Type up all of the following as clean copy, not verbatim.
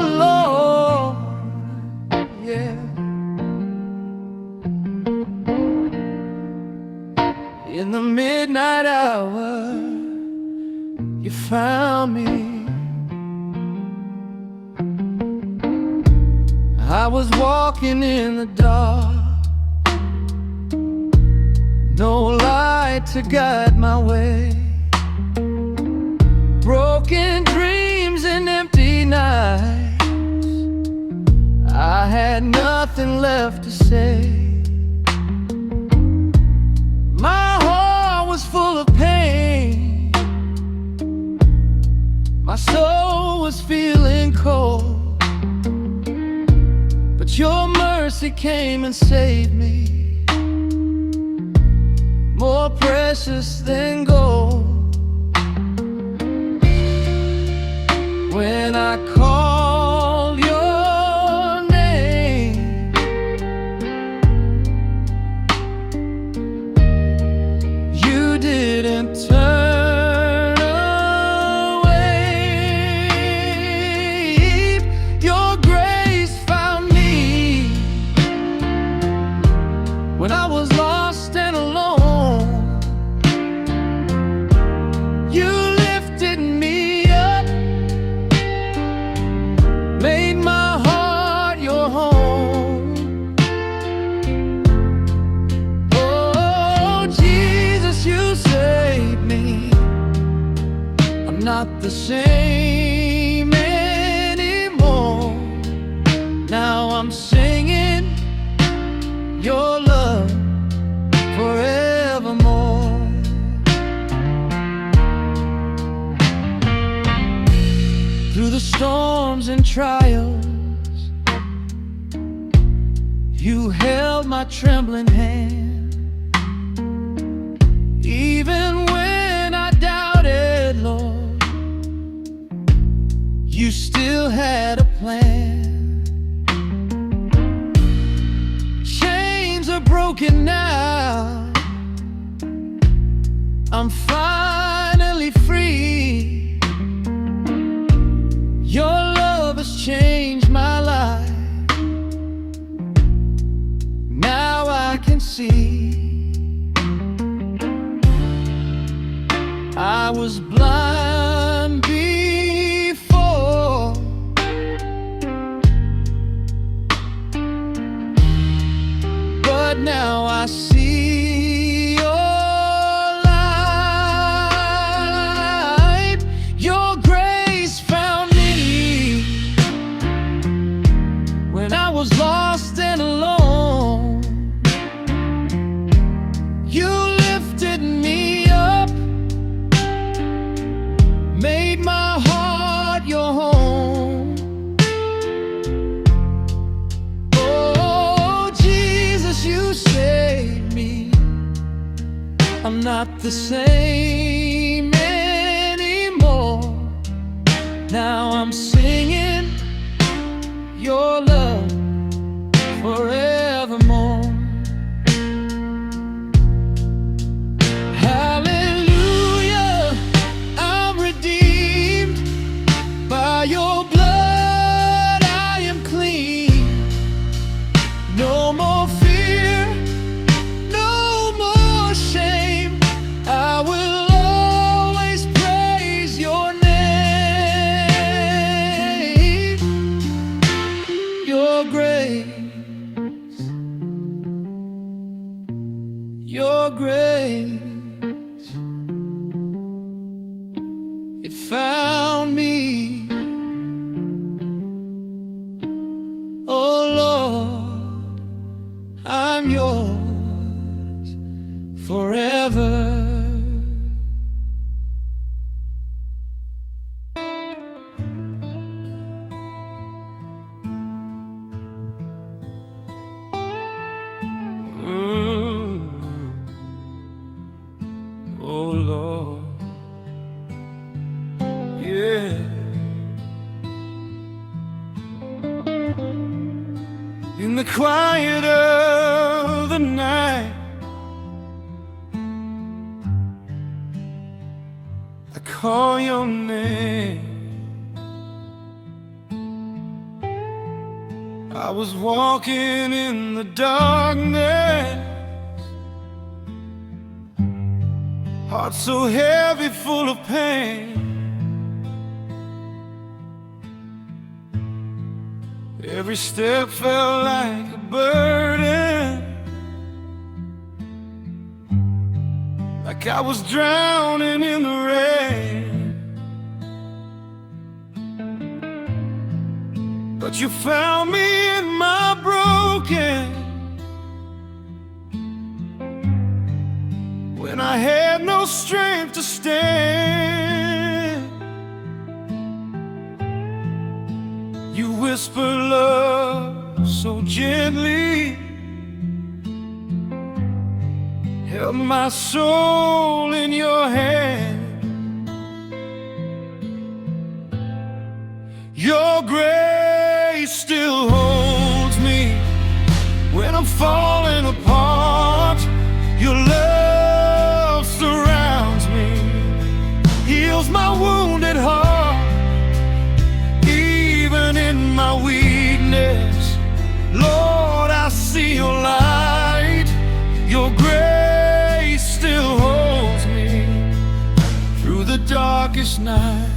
Lord, yeah. In the midnight hour, you found me. I was walking in the dark, no light to guide my way. Broken dreams and empty nights, I had nothing left to say. My heart was full of pain, my soul was feeling cold. But your mercy came and saved me, more precious than gold. When I call your name, you didn't turn away. Your grace found me when I was lost and alone. You lifted me up, made my heart your home. Oh, Jesus, you saved me. I'm not the same anymore. Now I'm singing your love forevermore. Through the storms and trials, you held my trembling hand. Even when I doubted, Lord, you still had a plan. Chains are broken now, I'm finally free. Your love has changed my life, now I can see. I was blind before, but now I see your light. Your grace found me when I was lost and alone. You lifted me up, made my heart your home. Oh, Jesus, you saved me. I'm not the same anymore. Now I'm singing your love forevermore. Hallelujah, I'm redeemed. By your blood I am clean. No more fear, no more shame. I will always praise your name. Your grace, your grace, it found me. Oh Lord, I'm yours forever. Oh Lord, yeah. In the quiet of the night, I call your name. I was walking in the darkness, heart so heavy, full of pain. Every step felt like a burden, like I was drowning in the rain. But you found me in my broken, when I had no strength to stand. You whisper love so gently, held my soul in your hand. Your grace still holds me when I'm falling apart. Your love surrounds me, heals my wounded heart. Even in my weakness, Lord, I see your light. Your grace still holds me through the darkest night.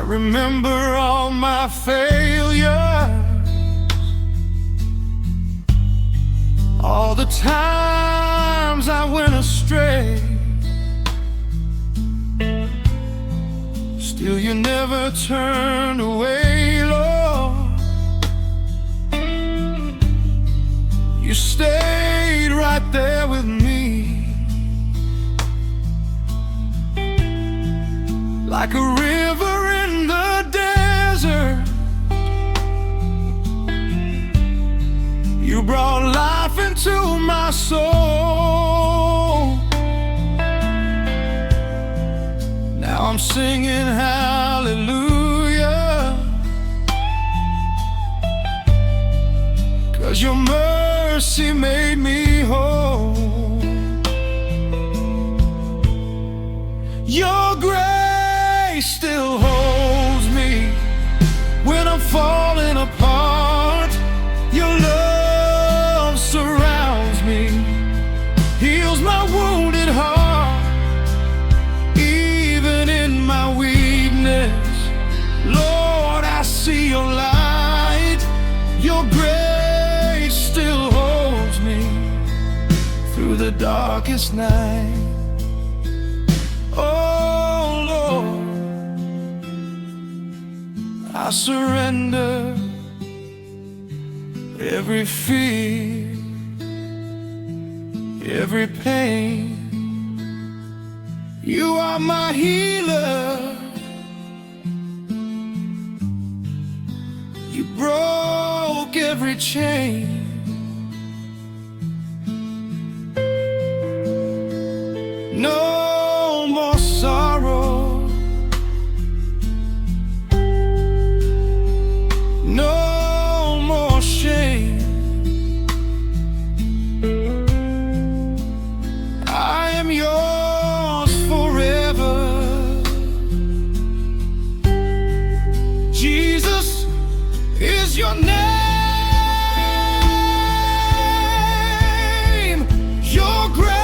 Remember all my failures, all the times I went astray. Still you never turned away, Lord. You stayed right there with me, like a river in the desert. You brought life into my soul. Now I'm singing hallelujah, 'cause your mercy made me whole. Your grace still holds me when I'm falling apart. Your love surrounds me, heals my wounded heart. Even in my weakness, Lord, I see your light. Your grace still holds me through the darkest night. Oh Lord, I surrender every fear, every pain. You are my healer. You broke every chain. No more sorrow, no more shame. I am yours forever. Jesus is your name. Your grace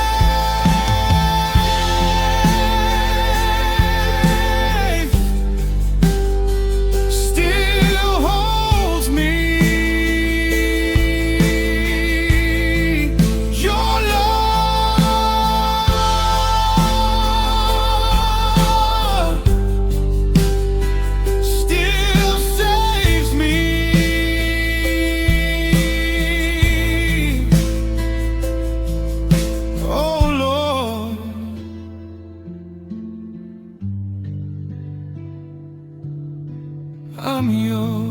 I'm yours.